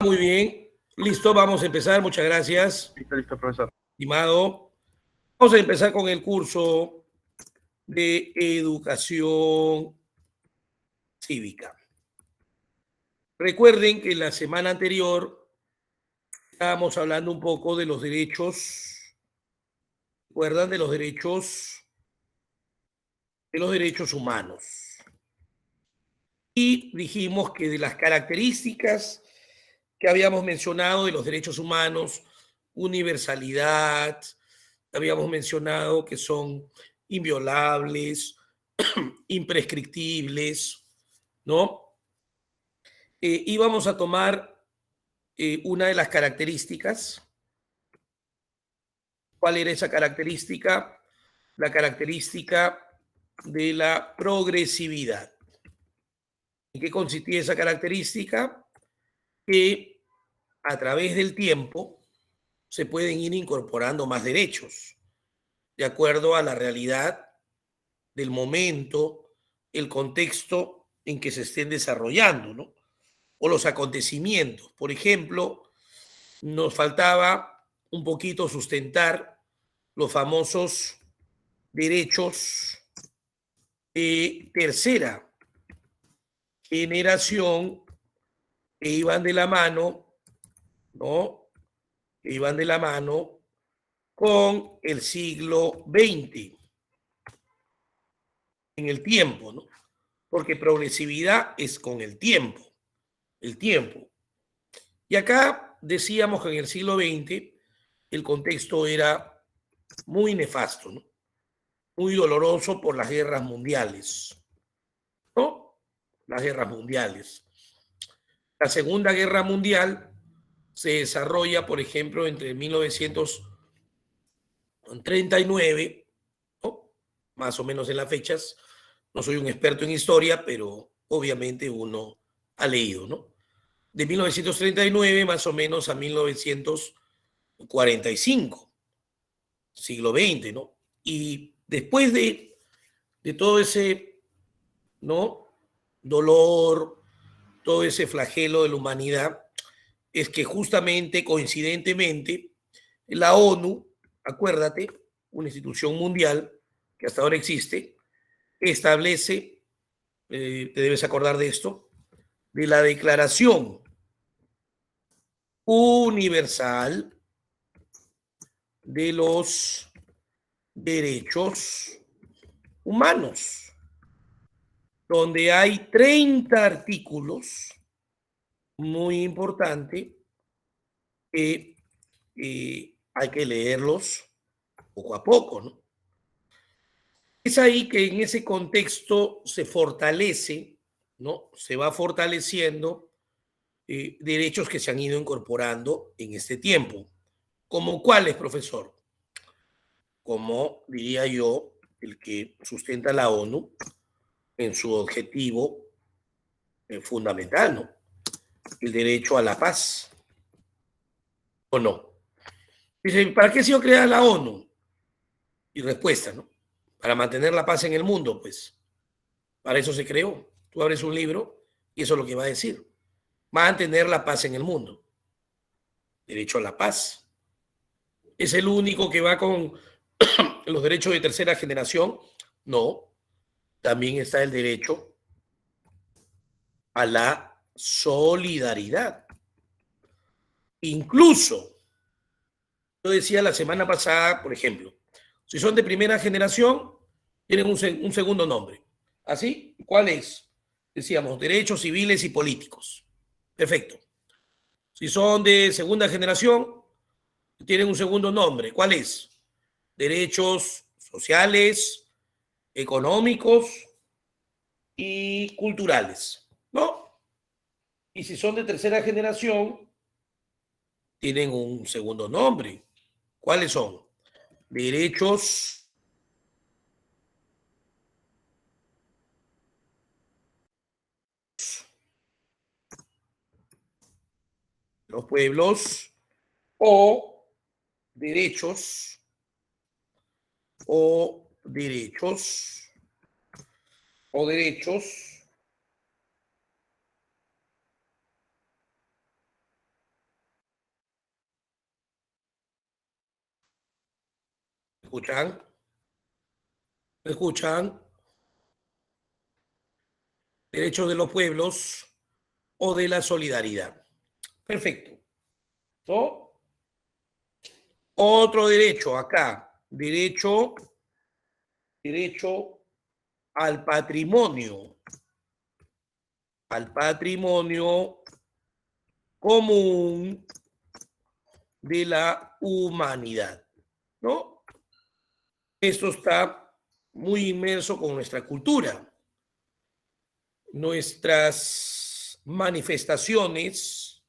Muy bien, listo, vamos a empezar. Muchas gracias. Listo, profesor. Estimado, vamos a empezar con el curso de educación cívica. Recuerden que la semana anterior estábamos hablando un poco de los derechos, ¿recuerdan? De los derechos humanos. Y dijimos que de las características que habíamos mencionado de los derechos humanos, universalidad, habíamos mencionado que son inviolables, imprescriptibles, ¿no? Y vamos a tomar una de las características. ¿Cuál era esa característica? La característica de la progresividad. ¿En qué consistía esa característica? Que a través del tiempo se pueden ir incorporando más derechos, de acuerdo a la realidad del momento, el contexto en que se estén desarrollando, ¿no? O los acontecimientos. Por ejemplo, nos faltaba un poquito sustentar los famosos derechos de tercera generación que iban de la mano, ¿no? Que iban de la mano con el siglo XX en el tiempo, ¿no? Porque progresividad es con el tiempo. Y acá decíamos que en el siglo XX el contexto era muy nefasto, ¿no? Muy doloroso por las guerras mundiales, ¿no? Las guerras mundiales. La Segunda Guerra Mundial se desarrolla, por ejemplo, entre 1939, ¿no? Más o menos en las fechas. No soy un experto en historia, pero obviamente uno ha leído, ¿no? De 1939 más o menos a 1945, siglo XX, ¿no? Y después de todo ese, ¿no? Dolor, todo ese flagelo de la humanidad, es que justamente, coincidentemente, la ONU, acuérdate, una institución mundial que hasta ahora existe, establece, te debes acordar de esto, de la Declaración Universal de los Derechos Humanos, donde hay 30 artículos, muy importante, que hay que leerlos poco a poco, ¿no? Es ahí que en ese contexto se fortalece, ¿no? Se va fortaleciendo derechos que se han ido incorporando en este tiempo. ¿Como cuáles, profesor? Como diría yo, el que sustenta la ONU en su objetivo fundamental, ¿no? El derecho a la paz. ¿O no? Dice, ¿para qué ha sido creada la ONU? Y respuesta, ¿no? Para mantener la paz en el mundo, pues. Para eso se creó. Tú abres un libro y eso es lo que va a decir. Mantener la paz en el mundo. Derecho a la paz. ¿Es el único que va con los derechos de tercera generación? No. También está el derecho a la solidaridad. Incluso, yo decía la semana pasada, por ejemplo, si son de primera generación, tienen un segundo nombre. ¿Así? ¿Cuál es? Decíamos, derechos civiles y políticos. Perfecto. Si son de segunda generación, tienen un segundo nombre. ¿Cuál es? Derechos sociales, económicos y culturales, ¿no? Y si son de tercera generación, tienen un segundo nombre. ¿Cuáles son? Derechos de los pueblos o derechos o derechos o derechos escuchan? ¿Me escuchan? Derechos de los pueblos o de la solidaridad. Perfecto. ¿No? Otro derecho acá. Derecho al patrimonio. Al patrimonio común de la humanidad, ¿no? Esto está muy inmerso con nuestra cultura. Nuestras manifestaciones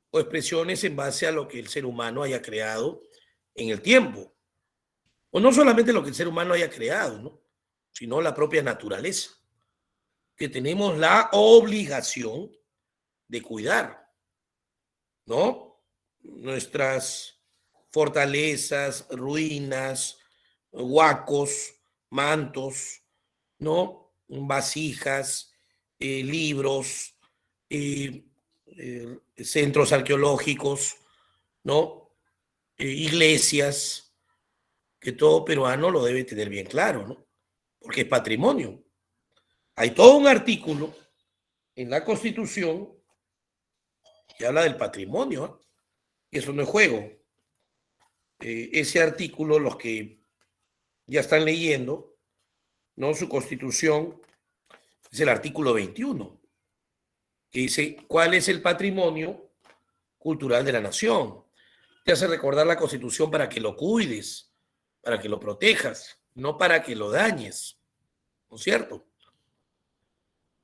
o expresiones en base a lo que el ser humano haya creado en el tiempo. O no solamente lo que el ser humano haya creado, ¿no? Sino la propia naturaleza, que tenemos la obligación de cuidar, ¿no? Nuestras fortalezas, ruinas, huacos, mantos, ¿no? Vasijas, libros, centros arqueológicos, ¿no? Iglesias, que todo peruano lo debe tener bien claro, ¿no? Porque es patrimonio. Hay todo un artículo en la Constitución que habla del patrimonio, ¿eh? Y eso no es juego. Ese artículo, los que ya están leyendo, ¿no? Su Constitución es el artículo 21, que dice cuál es el patrimonio cultural de la nación. Te hace recordar la Constitución para que lo cuides, para que lo protejas, no para que lo dañes, ¿no es cierto?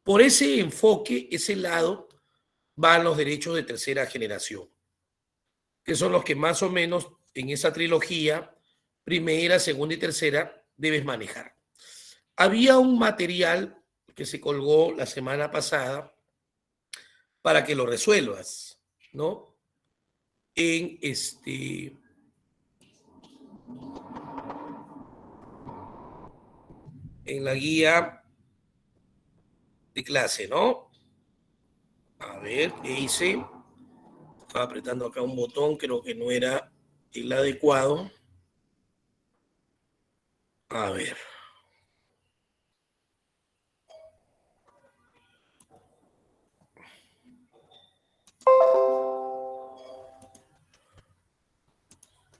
Por ese enfoque, ese lado, van los derechos de tercera generación, que son los que más o menos en esa trilogía, primera, segunda y tercera, debes manejar. Había un material que se colgó la semana pasada para que lo resuelvas, ¿no? En la guía de clase, ¿no? A ver, ¿qué hice? Estaba apretando acá un botón, creo que no era el adecuado. A ver.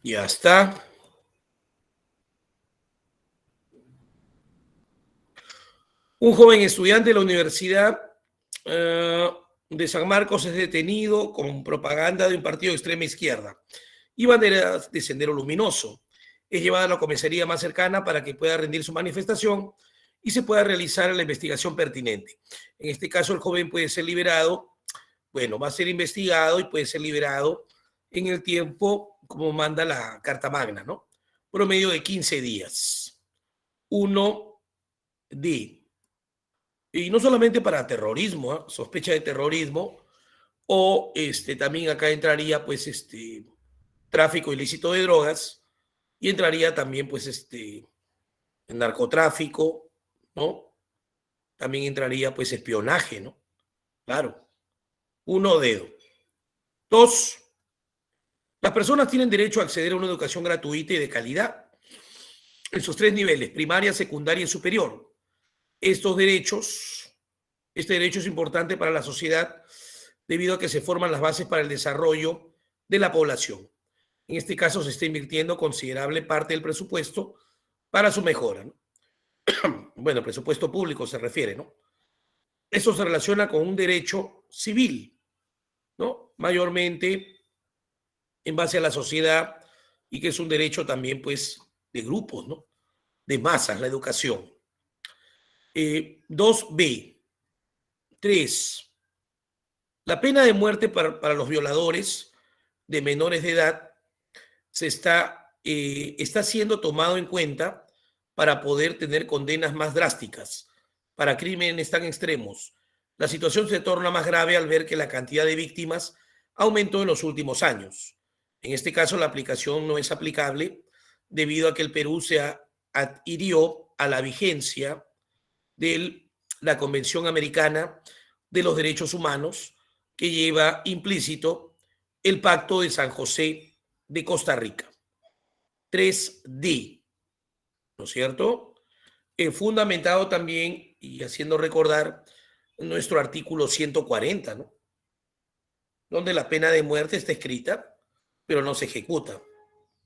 Ya está. Un joven estudiante de la Universidad de San Marcos es detenido con propaganda de un partido de extrema izquierda y banderas de Sendero Luminoso. Es llevado a la comisaría más cercana para que pueda rendir su manifestación y se pueda realizar la investigación pertinente. En este caso, el joven puede ser liberado, bueno, va a ser investigado y puede ser liberado en el tiempo como manda la Carta Magna, ¿no? Promedio de 15 días. 1D. Y no solamente para terrorismo, ¿eh? Sospecha de terrorismo, o también acá entraría pues tráfico ilícito de drogas y entraría también pues el narcotráfico, ¿no? También entraría pues espionaje, ¿no? Claro. 1D. 2. Las personas tienen derecho a acceder a una educación gratuita y de calidad en sus 3 niveles, primaria, secundaria y superior. Este derecho es importante para la sociedad debido a que se forman las bases para el desarrollo de la población. En este caso se está invirtiendo considerable parte del presupuesto para su mejora, ¿no? Bueno, presupuesto público se refiere, ¿no? Eso se relaciona con un derecho civil, ¿no? Mayormente en base a la sociedad y que es un derecho también, pues, de grupos, ¿no? De masas, la educación. 2B. 3. La pena de muerte para los violadores de menores de edad está siendo tomado en cuenta para poder tener condenas más drásticas para crímenes tan extremos. La situación se torna más grave al ver que la cantidad de víctimas aumentó en los últimos años. En este caso, la aplicación no es aplicable debido a que el Perú se adhirió a la vigencia de la Convención Americana de los Derechos Humanos, que lleva implícito el Pacto de San José de Costa Rica. 3D. ¿no es cierto? Fundamentado también y haciendo recordar nuestro artículo 140, ¿no? Donde la pena de muerte está escrita, pero no se ejecuta,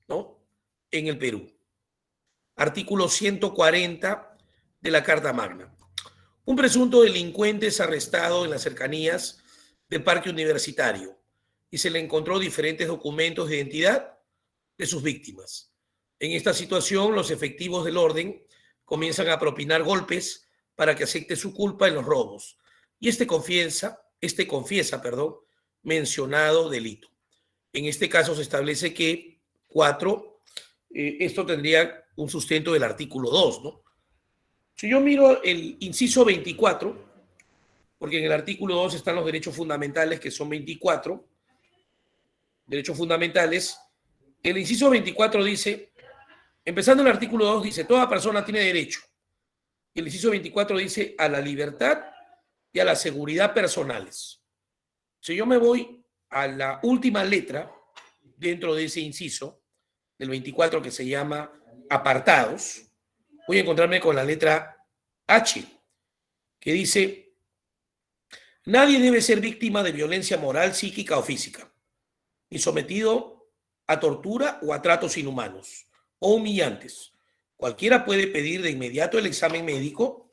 ¿no? En el Perú. Artículo 140 de la Carta Magna. Un presunto delincuente es arrestado en las cercanías del parque universitario y se le encontró diferentes documentos de identidad de sus víctimas. En esta situación, los efectivos del orden comienzan a propinar golpes para que acepte su culpa en los robos. Y este confiesa, mencionado delito. En este caso se establece que 4, esto tendría un sustento del artículo 2, ¿no? Si yo miro el inciso 24, porque en el artículo 2 están los derechos fundamentales, que son 24 derechos fundamentales, el inciso 24 dice, empezando el artículo 2, dice, toda persona tiene derecho. Y el inciso 24 dice, a la libertad y a la seguridad personales. Si yo me voy a la última letra dentro de ese inciso, del 24, que se llama apartados, voy a encontrarme con la letra H, que dice, nadie debe ser víctima de violencia moral, psíquica o física, ni sometido a tortura o a tratos inhumanos o humillantes. Cualquiera puede pedir de inmediato el examen médico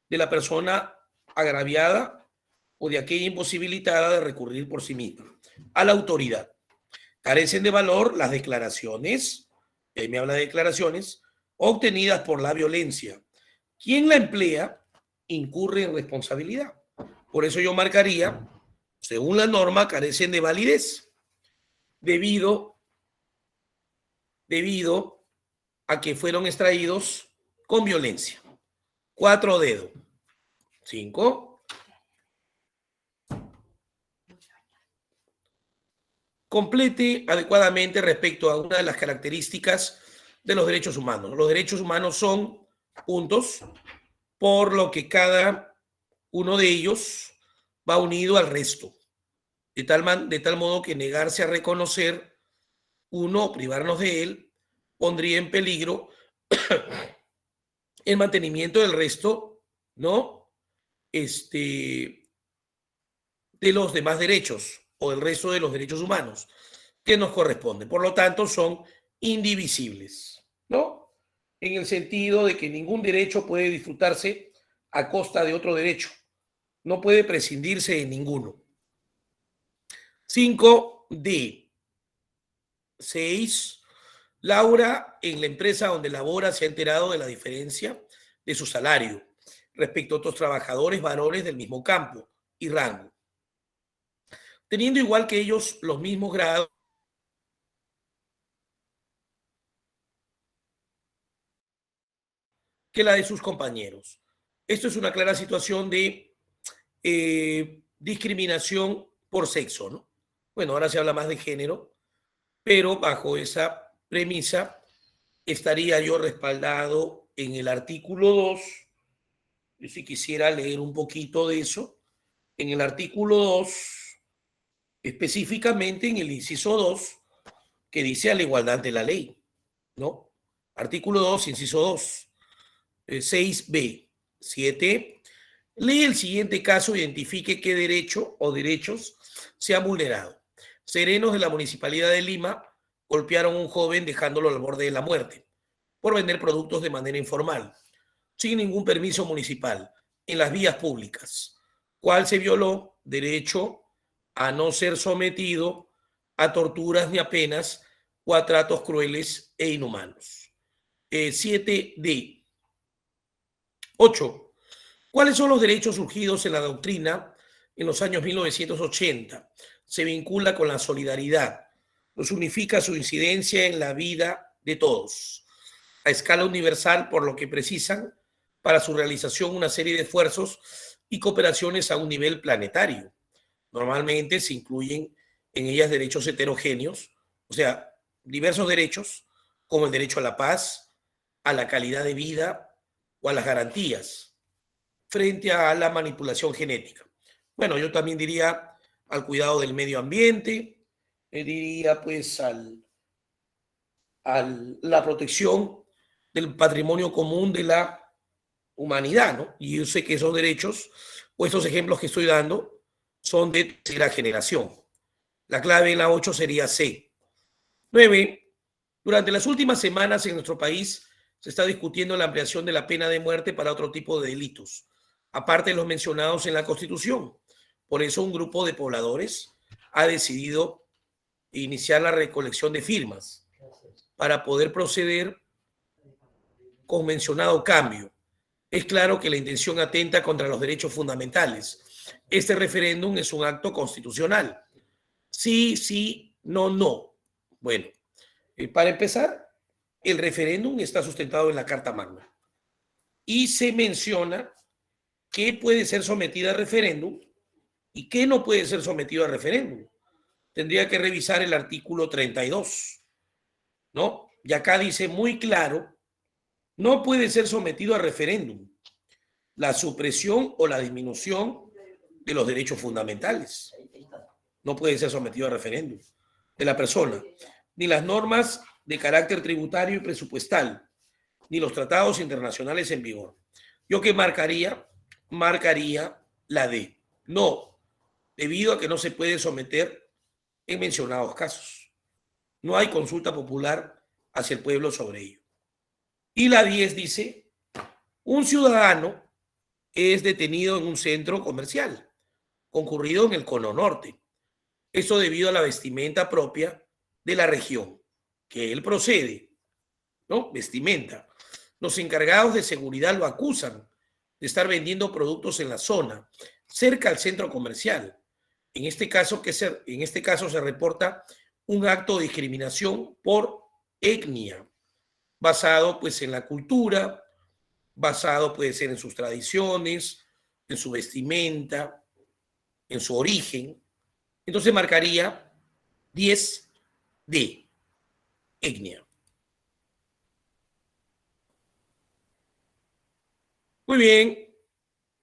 de la persona agraviada o de aquella imposibilitada de recurrir por sí misma a la autoridad. Carecen de valor las declaraciones, me habla de declaraciones, obtenidas por la violencia. Quien la emplea incurre en responsabilidad. Por eso yo marcaría, según la norma, carecen de validez debido a que fueron extraídos con violencia. 4 dedos. 5. Complete adecuadamente respecto a una de las características de los derechos humanos. Los derechos humanos son puntos, por lo que cada uno de ellos va unido al resto, de tal modo que negarse a reconocer uno o privarnos de él pondría en peligro el mantenimiento del resto, ¿no? De los demás derechos o del resto de los derechos humanos que nos corresponden. Por lo tanto, son indivisibles, ¿no? En el sentido de que ningún derecho puede disfrutarse a costa de otro derecho. No puede prescindirse de ninguno. 5D. 6. Laura, en la empresa donde labora, se ha enterado de la diferencia de su salario respecto a otros trabajadores varones del mismo campo y rango, teniendo igual que ellos los mismos grados que la de sus compañeros. Esto es una clara situación de discriminación por sexo, ¿no? Bueno, ahora se habla más de género, pero bajo esa premisa estaría yo respaldado en el artículo 2. Yo si quisiera leer un poquito de eso, en el artículo 2, específicamente en el inciso 2, que dice a la igualdad de la ley, ¿no? Artículo 2, inciso 2, 6b, 7. Lee el siguiente caso, identifique qué derecho o derechos se han vulnerado. Serenos de la Municipalidad de Lima golpearon a un joven dejándolo al borde de la muerte por vender productos de manera informal, sin ningún permiso municipal, en las vías públicas, cual se violó derecho a no ser sometido a torturas ni a penas o a tratos crueles e inhumanos. 7D. 8. ¿Cuáles son los derechos surgidos en la doctrina en los años 1980? Se vincula con la solidaridad, nos unifica su incidencia en la vida de todos, a escala universal, por lo que precisan para su realización una serie de esfuerzos y cooperaciones a un nivel planetario. Normalmente se incluyen en ellas derechos heterogéneos, o sea, diversos derechos, como el derecho a la paz, a la calidad de vida o a las garantías frente a la manipulación genética. Bueno, yo también diría al cuidado del medio ambiente, diría pues la protección del patrimonio común de la humanidad, ¿no? Y yo sé que esos derechos o estos ejemplos que estoy dando son de tercera generación. La clave en la 8 sería C. 9. Durante las últimas semanas en nuestro país se está discutiendo la ampliación de la pena de muerte para otro tipo de delitos, aparte de los mencionados en la Constitución. Por eso un grupo de pobladores ha decidido iniciar la recolección de firmas para poder proceder con mencionado cambio. Es claro que la intención atenta contra los derechos fundamentales. Este referéndum es un acto constitucional. Sí, sí, no, no. Bueno, para empezar, el referéndum está sustentado en la Carta Magna y se menciona qué puede ser sometido a referéndum y qué no puede ser sometido a referéndum. Tendría que revisar el artículo 32, ¿no? Y acá dice muy claro, no puede ser sometido a referéndum la supresión o la disminución de los derechos fundamentales. No puede ser sometido a referéndum de la persona, ni las normas de carácter tributario y presupuestal, ni los tratados internacionales en vigor. Yo que marcaría la D. No, debido a que no se puede someter en mencionados casos. No hay consulta popular hacia el pueblo sobre ello. Y la 10 dice, un ciudadano es detenido en un centro comercial concurrido en el Cono Norte. Esto debido a la vestimenta propia de la región que él procede, ¿no? Vestimenta. Los encargados de seguridad lo acusan de estar vendiendo productos en la zona, cerca al centro comercial. En este caso se reporta un acto de discriminación por etnia, basado pues en la cultura, basado puede ser en sus tradiciones, en su vestimenta, en su origen. Entonces marcaría 10D, etnia. Muy bien,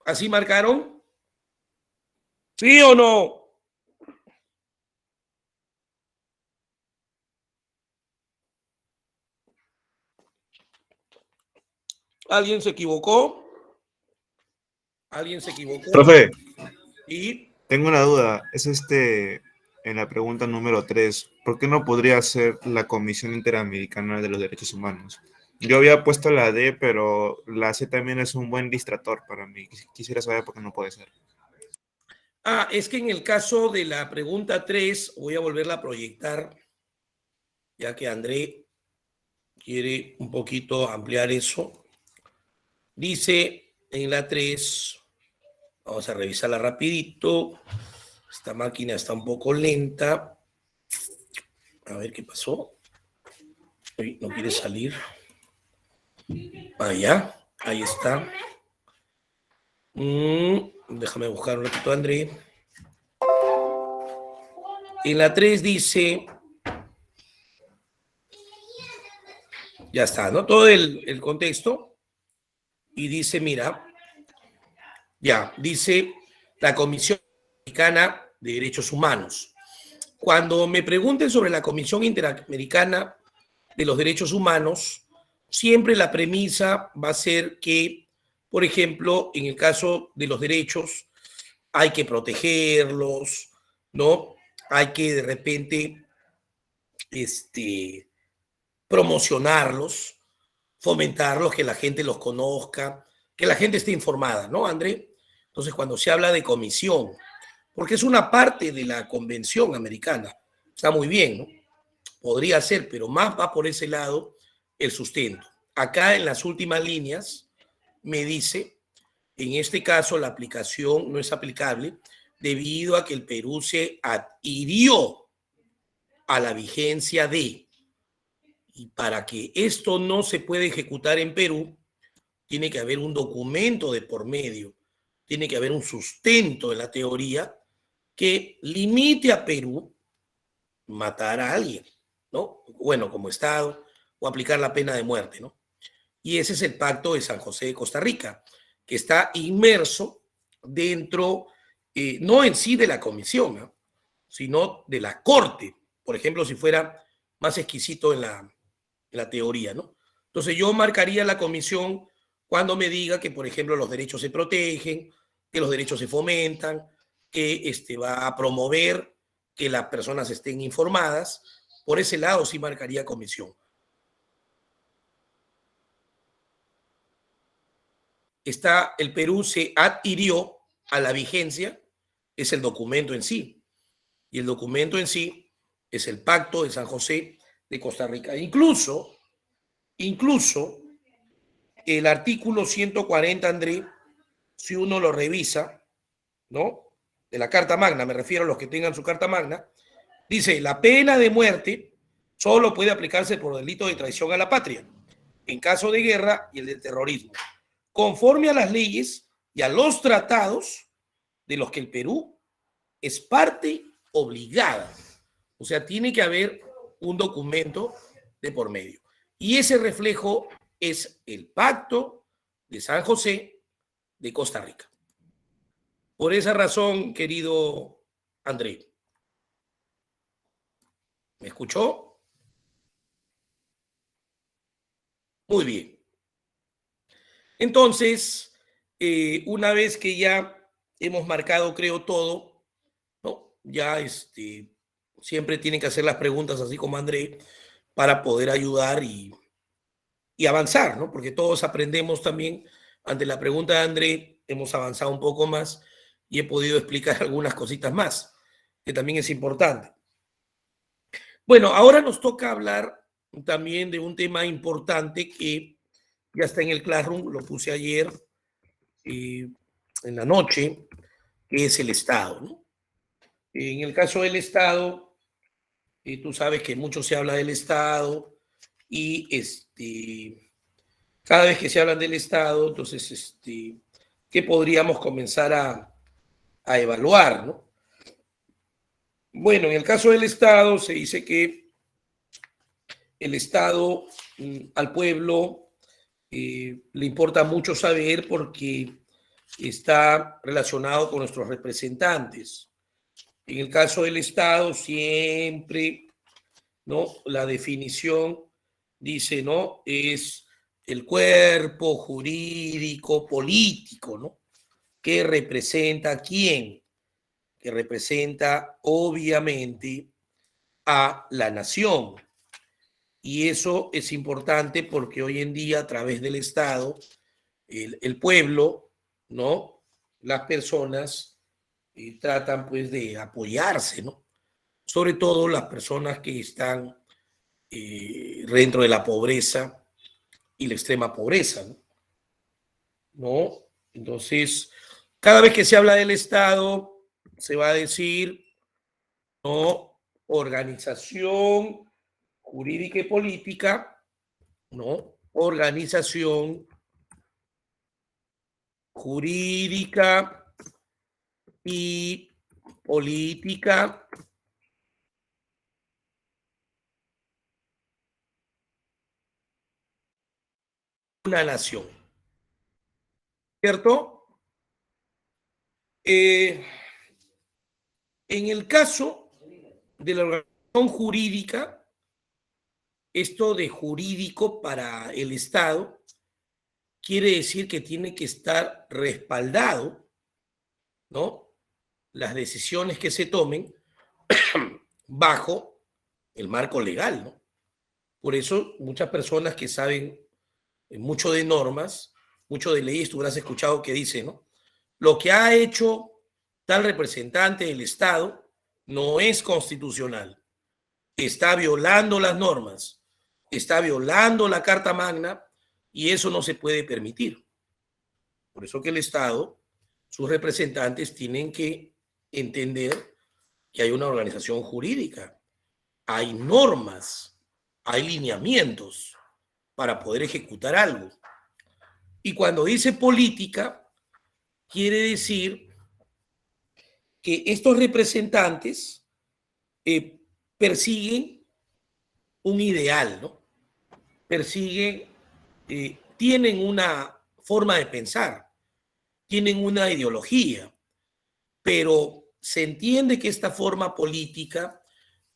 ¿así marcaron? ¿Sí o no? ¿Alguien se equivocó? ¿Alguien se equivocó? Profe, Y tengo una duda. Es en la pregunta número 3. ¿Por qué no podría ser la Comisión Interamericana de los Derechos Humanos? Yo había puesto la D, pero la C también es un buen distractor para mí. Quisiera saber por qué no puede ser. es que en el caso de la pregunta 3, voy a volverla a proyectar, ya que André quiere un poquito ampliar eso. Dice en la 3, vamos a revisarla rapidito. Esta máquina está un poco lenta. A ver qué pasó. Uy, no quiere salir. Ya, ahí está. Déjame buscar un ratito, André. En la 3 dice, ya está, ¿no? Todo el contexto. Y dice, mira, ya, dice la Comisión Interamericana de Derechos Humanos. Cuando me pregunten sobre la Comisión Interamericana de los Derechos Humanos, siempre la premisa va a ser que, por ejemplo, en el caso de los derechos, hay que protegerlos, ¿no? Hay que de repente promocionarlos, fomentarlos, que la gente los conozca, que la gente esté informada, ¿no, André? Entonces, cuando se habla de comisión, porque es una parte de la Convención Americana, está muy bien, ¿no? Podría ser, pero más va por ese lado el sustento. Acá en las últimas líneas me dice, en este caso la aplicación no es aplicable debido a que el Perú se adhirió a la vigencia de, y para que esto no se pueda ejecutar en Perú, tiene que haber un documento de por medio, tiene que haber un sustento en la teoría que limite a Perú matar a alguien, ¿no? Bueno, como Estado, o aplicar la pena de muerte, ¿no? Y ese es el pacto de San José de Costa Rica, que está inmerso dentro, no en sí de la comisión, ¿no?, sino de la corte. Por ejemplo, si fuera más exquisito en la teoría, ¿no? Entonces yo marcaría la comisión cuando me diga que, por ejemplo, los derechos se protegen, que los derechos se fomentan, que va a promover que las personas estén informadas. Por ese lado sí marcaría comisión. El Perú se adhirió a la vigencia, es el documento en sí. Y el documento en sí es el Pacto de San José de Costa Rica. Incluso el artículo 140, André, si uno lo revisa, ¿no? De la Carta Magna, me refiero a los que tengan su Carta Magna, dice, la pena de muerte solo puede aplicarse por delito de traición a la patria, en caso de guerra y el de terrorismo, conforme a las leyes y a los tratados de los que el Perú es parte obligada. O sea, tiene que haber un documento de por medio. Y ese reflejo es el Pacto de San José de Costa Rica. Por esa razón, querido André, ¿me escuchó? Muy bien. Entonces, una vez que ya hemos marcado, creo, todo, ¿no? Ya siempre tienen que hacer las preguntas así como André para poder ayudar y avanzar, ¿no? Porque todos aprendemos también. Ante la pregunta de André, hemos avanzado un poco más y he podido explicar algunas cositas más, que también es importante. Bueno, ahora nos toca hablar también de un tema importante que ya está en el Classroom, lo puse ayer en la noche, que es el Estado, ¿no? En el caso del Estado, tú sabes que mucho se habla del Estado y cada vez que se habla del Estado, entonces, ¿qué podríamos comenzar a evaluar, ¿no? Bueno, en el caso del Estado se dice que el Estado al pueblo le importa mucho saber porque está relacionado con nuestros representantes. En el caso del Estado siempre, ¿no? La definición dice, ¿no? Es el cuerpo jurídico político, ¿no? Que representa a quién, que representa obviamente a la nación. Y eso es importante porque hoy en día a través del Estado, el pueblo, ¿no? Las personas tratan pues de apoyarse, ¿no? Sobre todo las personas que están dentro de la pobreza y la extrema pobreza, ¿no? ¿No? Entonces, cada vez que se habla del Estado, se va a decir, ¿no? Organización jurídica y política, ¿no? Organización jurídica y política de una nación, ¿cierto? En el caso de la organización jurídica, esto de jurídico para el Estado quiere decir que tiene que estar respaldado, ¿no? Las decisiones que se tomen bajo el marco legal, ¿no? Por eso muchas personas que saben mucho de normas, mucho de leyes, tú habrás escuchado que dice, ¿no? Lo que ha hecho tal representante del Estado no es constitucional. Está violando las normas, está violando la Carta Magna y eso no se puede permitir. Por eso que el Estado, sus representantes tienen que entender que hay una organización jurídica, hay normas, hay lineamientos para poder ejecutar algo. Y cuando dice política, quiere decir que estos representantes persiguen un ideal, ¿no? Persiguen, tienen una forma de pensar, tienen una ideología, pero se entiende que esta forma política,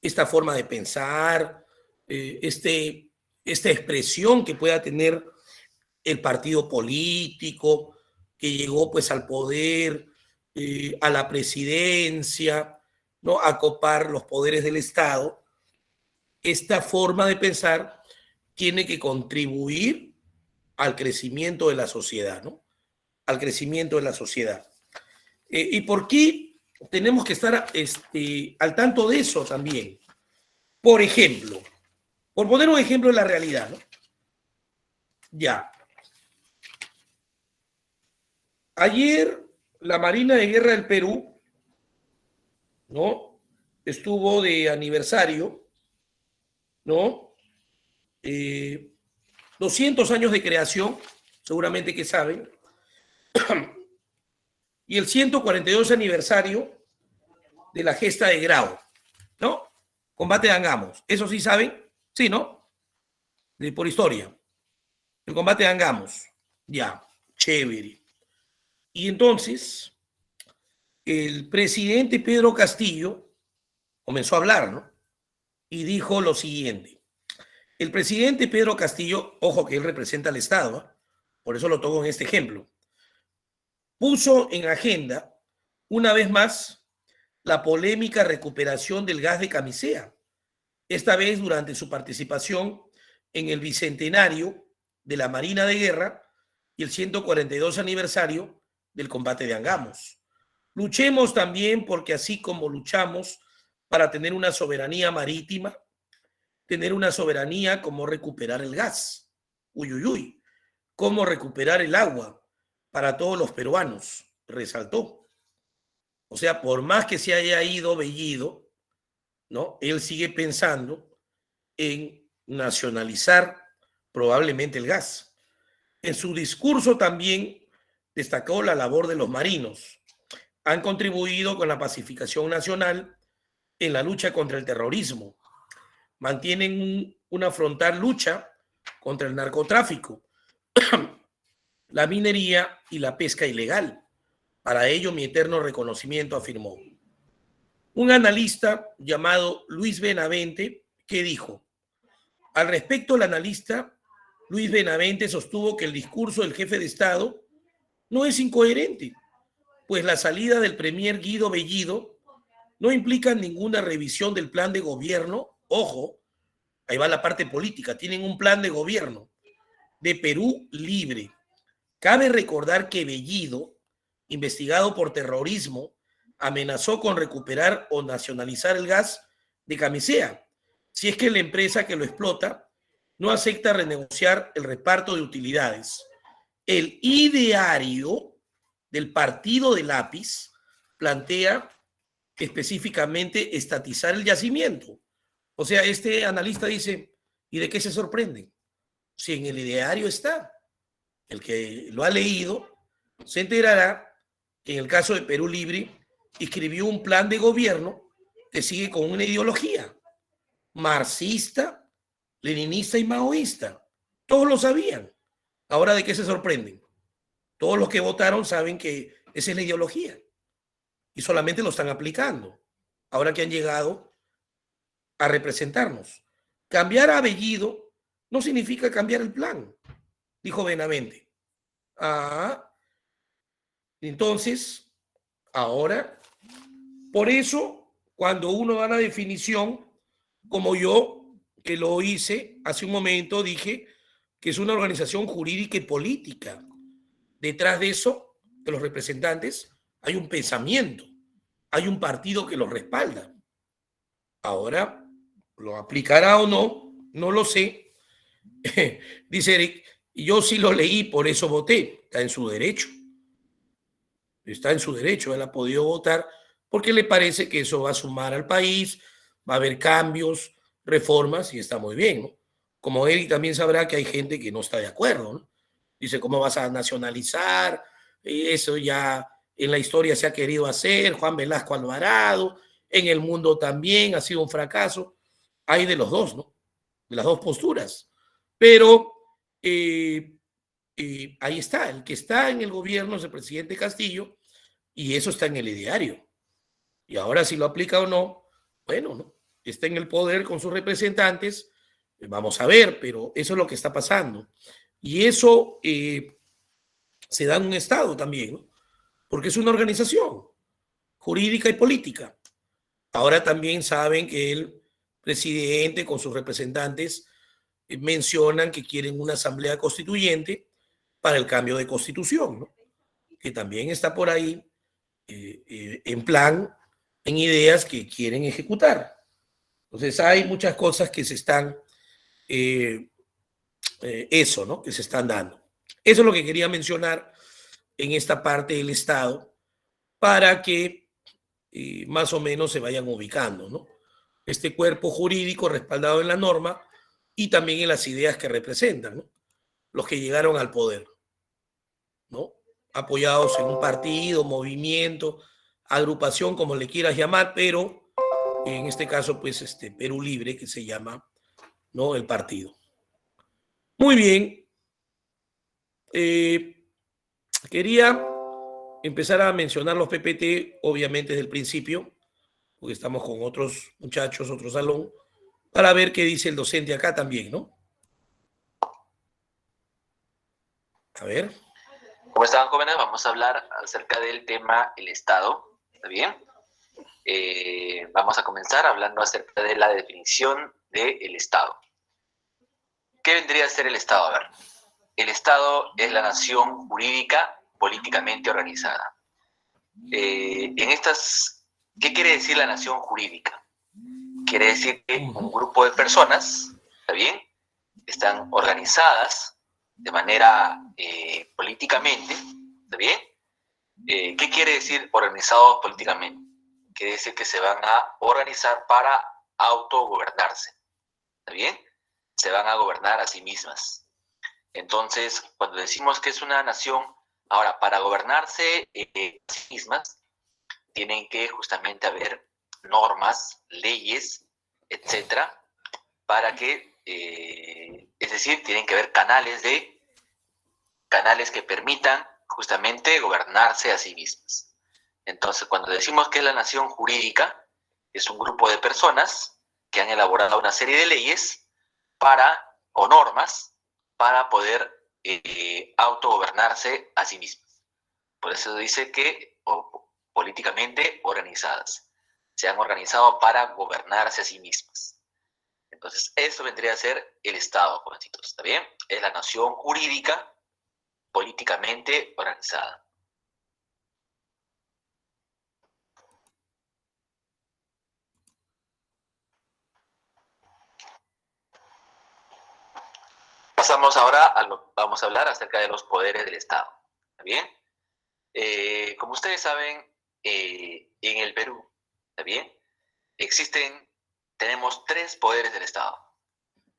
esta forma de pensar, esta expresión que pueda tener el partido político que llegó pues al poder, a la presidencia, ¿no? A copar los poderes del Estado. Esta forma de pensar tiene que contribuir al crecimiento de la sociedad, ¿no? Al crecimiento de la sociedad. ¿Y por qué tenemos que estar al tanto de eso también? Por ejemplo, por poner un ejemplo de la realidad, ¿no? Ya. Ayer la Marina de Guerra del Perú, ¿no? Estuvo de aniversario, ¿no? 200 años de creación, seguramente que saben, y el 142 aniversario de la gesta de Grau, ¿no? Combate de Angamos. ¿Eso sí saben? Sí, ¿no? Por historia. El combate de Angamos. Ya, chévere. Y entonces, el presidente Pedro Castillo comenzó a hablar, ¿no? Y dijo lo siguiente. El presidente Pedro Castillo, ojo que él representa al Estado, ¿eh? Por eso lo tomo en este ejemplo, puso en agenda, una vez más, la polémica recuperación del gas de Camisea, esta vez durante su participación en el bicentenario de la Marina de Guerra y el 142 aniversario del combate de Angamos. Luchemos también porque así como luchamos para tener una soberanía marítima, tener una soberanía como recuperar el gas, cómo recuperar el agua para todos los peruanos, resaltó. O sea, por más que se haya ido Bellido, ¿no? Él sigue pensando en nacionalizar probablemente el gas. En su discurso también destacó la labor de los marinos. Han contribuido con la pacificación nacional en la lucha contra el terrorismo. Mantienen una frontal lucha contra el narcotráfico, la minería y la pesca ilegal. Para ello, mi eterno reconocimiento, afirmó. Un analista llamado Luis Benavente, que dijo, al respecto, el analista Luis Benavente sostuvo que el discurso del jefe de Estado no es incoherente, pues la salida del premier Guido Bellido no implica ninguna revisión del plan de gobierno. Ojo, ahí va la parte política, tienen un plan de gobierno de Perú libre. Cabe recordar que Bellido, investigado por terrorismo, amenazó con recuperar o nacionalizar el gas de Camisea, si es que la empresa que lo explota no acepta renegociar el reparto de utilidades. El ideario del partido de Lápiz plantea específicamente estatizar el yacimiento. O sea, este analista dice, ¿y de qué se sorprenden? Si en el ideario está. El que lo ha leído se enterará que en el caso de Perú Libre escribió un plan de gobierno que sigue con una ideología marxista, leninista y maoísta. Todos lo sabían. Ahora, ¿de qué se sorprenden? Todos los que votaron saben que esa es la ideología y solamente lo están aplicando. Ahora que han llegado a representarnos. Cambiar a Bellido no significa cambiar el plan, dijo Benavente. Entonces, ahora, por eso, cuando uno da la definición, como yo, que lo hice hace un momento, dije que es una organización jurídica y política. Detrás de eso, de los representantes, hay un pensamiento, hay un partido que los respalda. Ahora, ¿lo aplicará o no? No lo sé. Dice Eric, yo sí lo leí, por eso voté. Está en su derecho. Está en su derecho. Él ha podido votar porque le parece que eso va a sumar al país, va a haber cambios, reformas y está muy bien, ¿no? Como Eric también sabrá que hay gente que no está de acuerdo, ¿no? Dice, ¿cómo vas a nacionalizar? Eso ya en la historia se ha querido hacer. Juan Velasco Alvarado, en el mundo también ha sido un fracaso. Hay de los dos, ¿no? De las dos posturas. Pero ahí está, el que está en el gobierno es el presidente Castillo y eso está en el ideario. Y ahora si lo aplica o no, bueno, ¿no? Está en el poder con sus representantes, Vamos a ver, pero eso es lo que está pasando. Y eso se da en un Estado también, ¿no? Porque es una organización jurídica y política. Ahora también saben que el presidente con sus representantes mencionan que quieren una asamblea constituyente para el cambio de constitución, ¿no? Que también está por ahí en plan, en ideas que quieren ejecutar. Entonces hay muchas cosas que se están, eso, ¿no? Que se están dando. Eso es lo que quería mencionar en esta parte del Estado para que más o menos se vayan ubicando, ¿no? Este cuerpo jurídico respaldado en la norma y también en las ideas que representan, ¿no? Los que llegaron al poder, ¿no? Apoyados en un partido, movimiento, agrupación, como le quieras llamar, pero en este caso, pues, Perú Libre, que se llama, ¿no? El partido. Muy bien. Quería empezar a mencionar los PPT, obviamente, desde el principio, porque estamos con otros muchachos, otro salón, para ver qué dice el docente acá también, ¿no? A ver. ¿Cómo están, jóvenes? Vamos a hablar acerca del tema el Estado, ¿está bien? Vamos a comenzar hablando acerca de la definición del Estado. ¿Qué vendría a ser el Estado? A ver, el Estado es la nación jurídica políticamente organizada. ¿Qué quiere decir la nación jurídica? Quiere decir que un grupo de personas, ¿está bien?, están organizadas de manera políticamente, ¿está bien? ¿Qué quiere decir organizados políticamente? Quiere decir que se van a organizar para autogobernarse, ¿está bien? Se van a gobernar a sí mismas. Entonces, cuando decimos que es una nación, ahora, para gobernarse a sí mismas, tienen que justamente haber normas, leyes, etcétera, para que, es decir, tienen que haber canales que permitan justamente gobernarse a sí mismas. Entonces, cuando decimos que es la nación jurídica, es un grupo de personas que han elaborado una serie de leyes o normas para poder autogobernarse a sí mismas. Por eso dice que políticamente organizadas. Se han organizado para gobernarse a sí mismas. Entonces, eso vendría a ser el Estado, jovencitos, ¿está bien? Es la nación jurídica políticamente organizada. Pasamos ahora vamos a hablar acerca de los poderes del Estado, ¿está bien? Como ustedes saben, en el Perú, ¿está bien?, tenemos 3 poderes del Estado.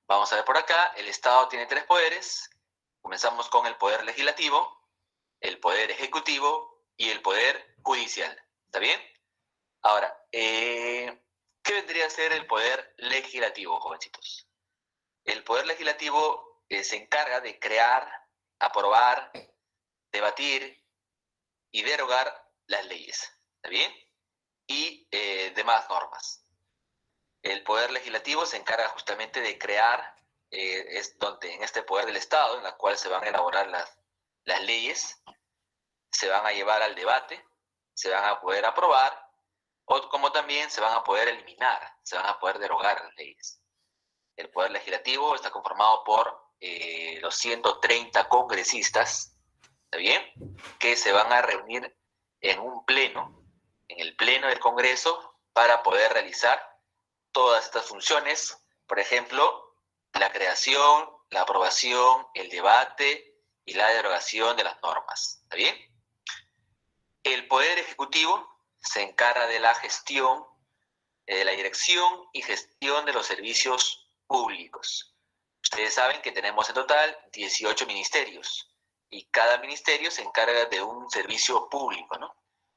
Vamos a ver por acá, el Estado tiene 3 poderes. Comenzamos con el poder legislativo, el poder ejecutivo y el poder judicial, ¿está bien? Ahora, ¿qué vendría a ser el poder legislativo, jovencitos? El poder legislativo se encarga de crear, aprobar, debatir y derogar las leyes, ¿está bien? Y demás normas. El poder legislativo se encarga justamente de crear, es donde en este poder del Estado, en la cual se van a elaborar las leyes, se van a llevar al debate, se van a poder aprobar, o como también se van a poder eliminar, se van a poder derogar las leyes. El poder legislativo está conformado por los 130 congresistas, ¿está bien?, que se van a reunir en un pleno, en el pleno del Congreso, para poder realizar todas estas funciones, por ejemplo, la creación, la aprobación, el debate y la derogación de las normas, ¿está bien? El Poder Ejecutivo se encarga de la gestión, de la dirección y gestión de los servicios públicos. Ustedes saben que tenemos en total 18 ministerios y cada ministerio se encarga de un servicio público, ¿no?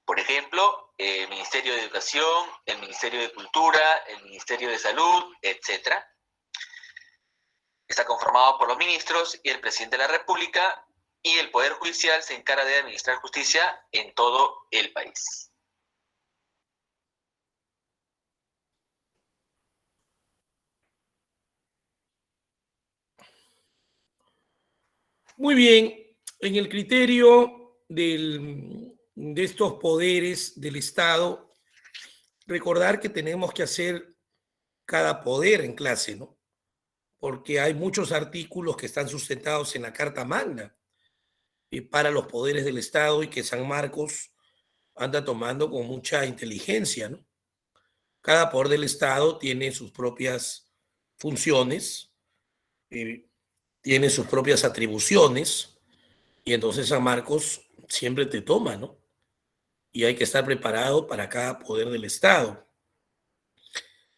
Por ejemplo, el Ministerio de Educación, el Ministerio de Cultura, el Ministerio de Salud, etc. Está conformado por los ministros y el presidente de la República, y el Poder Judicial se encarga de administrar justicia en todo el país. Muy bien, en el criterio de estos poderes del Estado, recordar que tenemos que hacer cada poder en clase, ¿no? Porque hay muchos artículos que están sustentados en la Carta Magna para los poderes del Estado y que San Marcos anda tomando con mucha inteligencia, ¿no? Cada poder del Estado tiene sus propias funciones, tiene sus propias atribuciones, y entonces San Marcos siempre te toma, ¿no? Y hay que estar preparado para cada poder del Estado.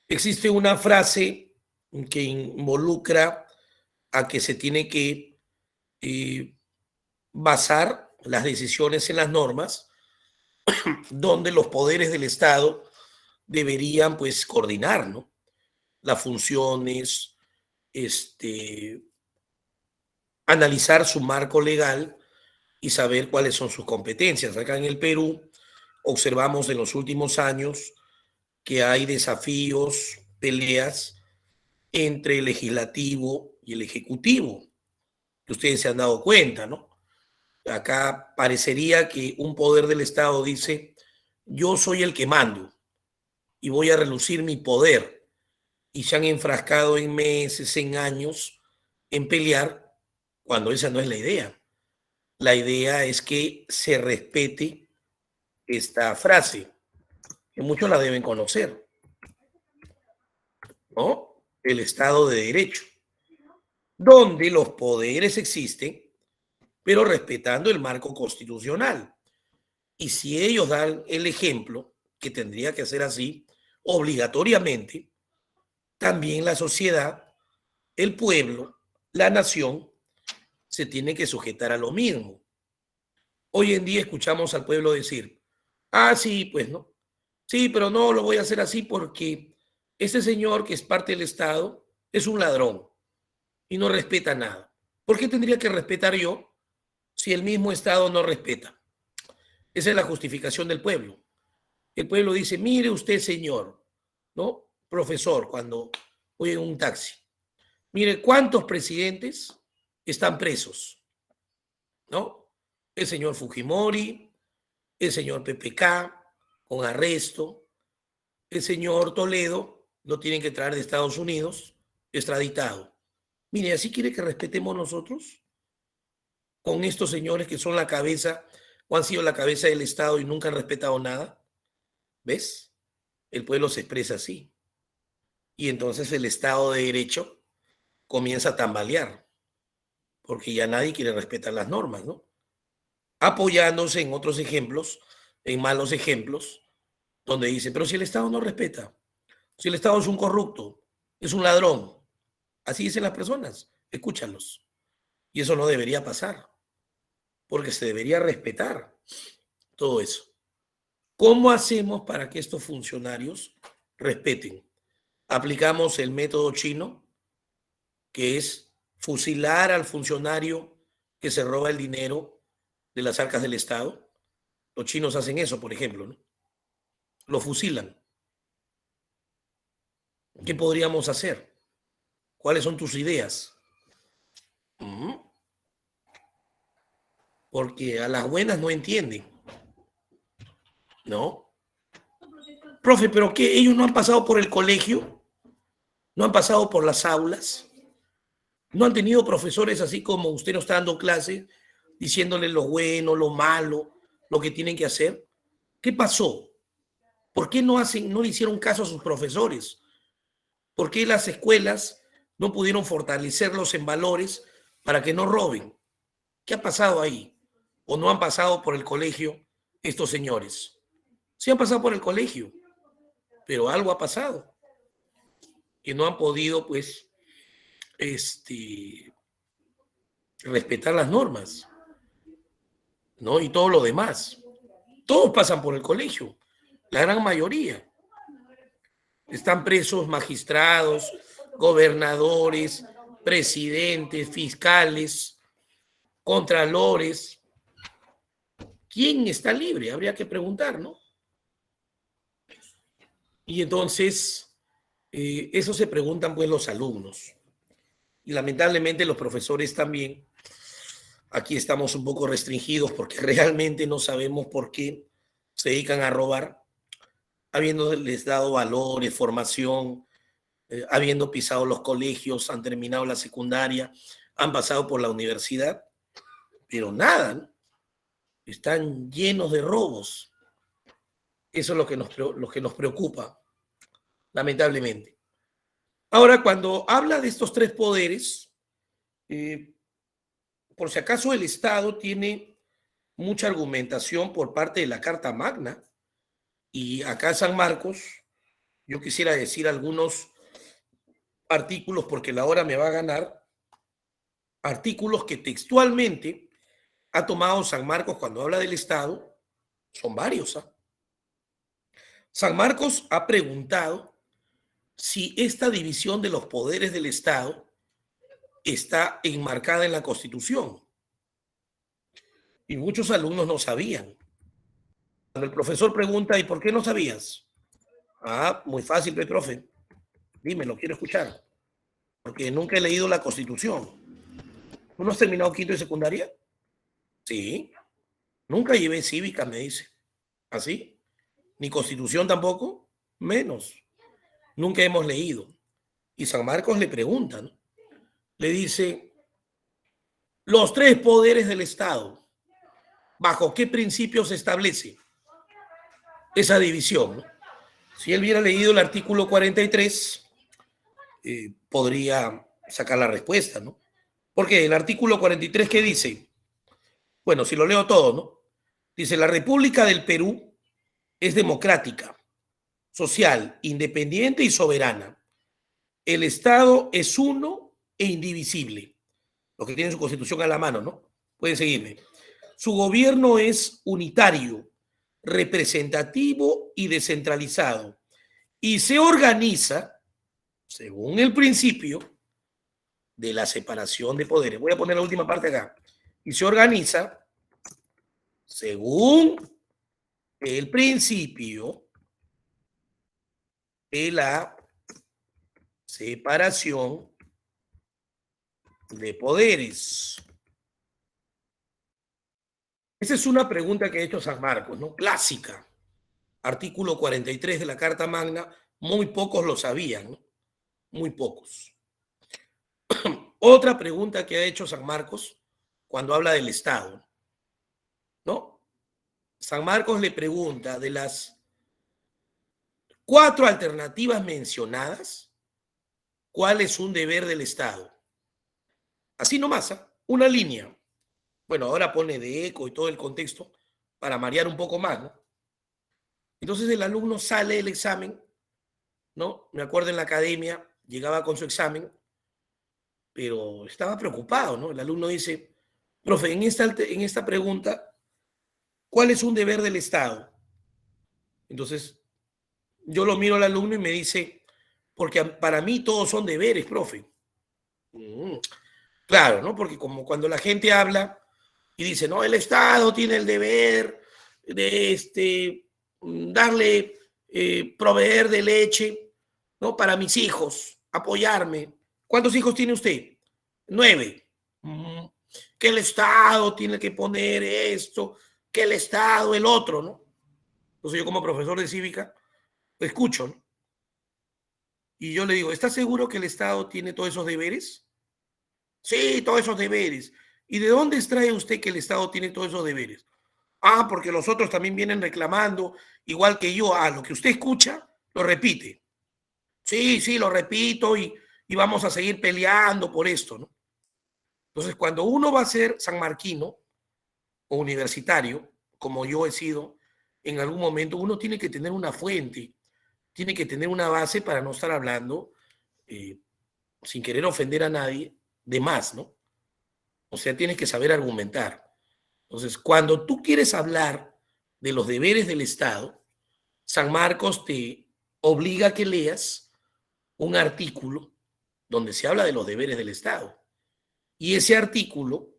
Existe una frase que involucra a que se tiene que basar las decisiones en las normas, donde los poderes del Estado deberían pues coordinar, ¿no? Las funciones, analizar su marco legal y saber cuáles son sus competencias. Acá en el Perú observamos en los últimos años que hay desafíos, peleas entre el legislativo y el ejecutivo, que ustedes se han dado cuenta, ¿no? Acá parecería que un poder del Estado dice, yo soy el que mando y voy a relucir mi poder. Y se han enfrascado en meses, en años, en pelear, cuando esa no es la idea. La idea es que se respete esta frase, que muchos la deben conocer, ¿no? El Estado de Derecho, donde los poderes existen, pero respetando el marco constitucional. Y si ellos dan el ejemplo, que tendría que ser así, obligatoriamente, también la sociedad, el pueblo, la nación, se tiene que sujetar a lo mismo. Hoy en día escuchamos al pueblo decir, ah, sí, pues no. Sí, pero no lo voy a hacer así porque este señor que es parte del Estado es un ladrón y no respeta nada. ¿Por qué tendría que respetar yo si el mismo Estado no respeta? Esa es la justificación del pueblo. El pueblo dice, mire usted, señor, ¿no? Profesor, cuando voy en un taxi, mire cuántos presidentes están presos, ¿no? El señor Fujimori, el señor PPK con arresto, el señor Toledo lo tienen que traer de Estados Unidos extraditado. Mire, ¿así quiere que respetemos nosotros con estos señores que son la cabeza o han sido la cabeza del Estado y nunca han respetado nada? ¿Ves? El pueblo se expresa así. Y entonces el Estado de Derecho comienza a tambalear, porque ya nadie quiere respetar las normas, ¿no? Apoyándose en otros ejemplos, en malos ejemplos, donde dice, pero si el Estado no respeta, si el Estado es un corrupto, es un ladrón, así dicen las personas, escúchalos. Y eso no debería pasar, porque se debería respetar todo eso. ¿Cómo hacemos para que estos funcionarios respeten? Aplicamos el método chino, que es fusilar al funcionario que se roba el dinero de las arcas del Estado. Los chinos hacen eso, por ejemplo, ¿no? Lo fusilan. ¿Qué podríamos hacer? ¿Cuáles son tus ideas? Porque a las buenas no entienden, ¿no? Profe, ¿pero qué? ¿Ellos no han pasado por el colegio? ¿No han pasado por las aulas? ¿No han tenido profesores así como usted nos está dando clase, diciéndoles lo bueno, lo malo, lo que tienen que hacer? ¿Qué pasó? ¿Por qué no le hicieron caso a sus profesores? ¿Por qué las escuelas no pudieron fortalecerlos en valores para que no roben? ¿Qué ha pasado ahí? ¿O no han pasado por el colegio estos señores? Sí han pasado por el colegio, pero algo ha pasado, que no han podido, pues, respetar las normas, ¿no? Y todo lo demás. Todos pasan por el colegio, la gran mayoría. Están presos magistrados, gobernadores, presidentes, fiscales, contralores. ¿Quién está libre? Habría que preguntar, ¿no? Y entonces, eso se preguntan pues los alumnos. Y lamentablemente los profesores también, Aquí estamos un poco restringidos porque realmente no sabemos por qué se dedican a robar, habiéndoles dado valores, formación, habiendo pisado los colegios, han terminado la secundaria, han pasado por la universidad, pero nada, ¿no? Están llenos de robos. Eso es lo que nos preocupa, lamentablemente. Ahora, cuando habla de estos tres poderes, por si acaso el Estado tiene mucha argumentación por parte de la Carta Magna, y acá en San Marcos, yo quisiera decir algunos artículos porque la hora me va a ganar, artículos que textualmente ha tomado San Marcos cuando habla del Estado, son varios. San Marcos ha preguntado si esta división de los poderes del Estado está enmarcada en la Constitución. Y muchos alumnos no sabían. Cuando el profesor pregunta, ¿y por qué no sabías? Ah, muy fácil, profe. Dímelo, quiero escuchar. Porque nunca he leído la Constitución. ¿Tú no has terminado quinto de secundaria? Sí. Nunca llevé cívica, me dice. ¿Así? Ni Constitución tampoco, menos. Nunca hemos leído. Y San Marcos le pregunta, ¿no? Le dice, los tres poderes del Estado, ¿bajo qué principios se establece esa división? ¿No? Si él hubiera leído el artículo 43, podría sacar la respuesta, ¿no? Porque el artículo 43, ¿qué dice? Bueno, si lo leo todo, ¿no? Dice, la República del Perú es democrática, social, independiente y soberana. El Estado es uno e indivisible. Los que tienen su constitución a la mano, ¿no? Pueden seguirme. Su gobierno es unitario, representativo y descentralizado. Y se organiza según el principio de la separación de poderes. Voy a poner la última parte acá. Y se organiza según el principio de la separación de poderes. Esa es una pregunta que ha hecho San Marcos, ¿no? Clásica. Artículo 43 de la Carta Magna, muy pocos lo sabían, ¿no? Muy pocos. Otra pregunta que ha hecho San Marcos cuando habla del Estado, ¿no? San Marcos le pregunta de las 4 alternativas mencionadas, ¿cuál es un deber del Estado? Así nomás, una línea. Bueno, ahora pone de eco y todo el contexto para marear un poco más, ¿no? Entonces el alumno sale del examen, ¿no? Me acuerdo en la academia, llegaba con su examen, pero estaba preocupado, ¿no? El alumno dice, profe, en esta pregunta, ¿cuál es un deber del Estado? Entonces, yo lo miro al alumno y me dice, porque para mí todos son deberes, profe. Claro, ¿no? Porque como cuando la gente habla y dice, no, el Estado tiene el deber de darle, proveer de leche, ¿no? Para mis hijos, apoyarme. ¿Cuántos hijos tiene usted? 9. Que el Estado tiene que poner esto, que el Estado, el otro, ¿no? Entonces yo como profesor de cívica, escucho, ¿no? Y yo le digo, ¿está seguro que el Estado tiene todos esos deberes? Sí, todos esos deberes. ¿Y de dónde extrae usted que el Estado tiene todos esos deberes? Ah, porque los otros también vienen reclamando, igual que yo. Ah, lo que usted escucha, lo repite. Sí, lo repito y vamos a seguir peleando por esto, ¿no? Entonces, cuando uno va a ser sanmarquino o universitario, como yo he sido, en algún momento uno tiene que tener una fuente, tiene que tener una base para no estar hablando, sin querer ofender a nadie, de más, ¿no? O sea, tienes que saber argumentar. Entonces, cuando tú quieres hablar de los deberes del Estado, San Marcos te obliga a que leas un artículo donde se habla de los deberes del Estado. Y ese artículo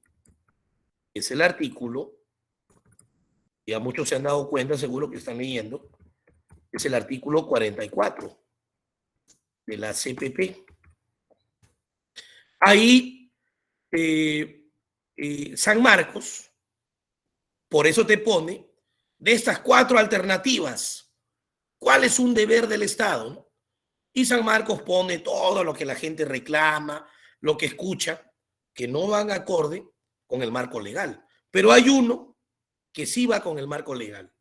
es el artículo, ya muchos se han dado cuenta, seguro que están leyendo, es el artículo 44 de la CPP. Ahí San Marcos, por eso te pone, de estas 4 alternativas, ¿cuál es un deber del Estado? ¿No? Y San Marcos pone todo lo que la gente reclama, lo que escucha, que no van acorde con el marco legal. Pero hay uno que sí va con el marco legal.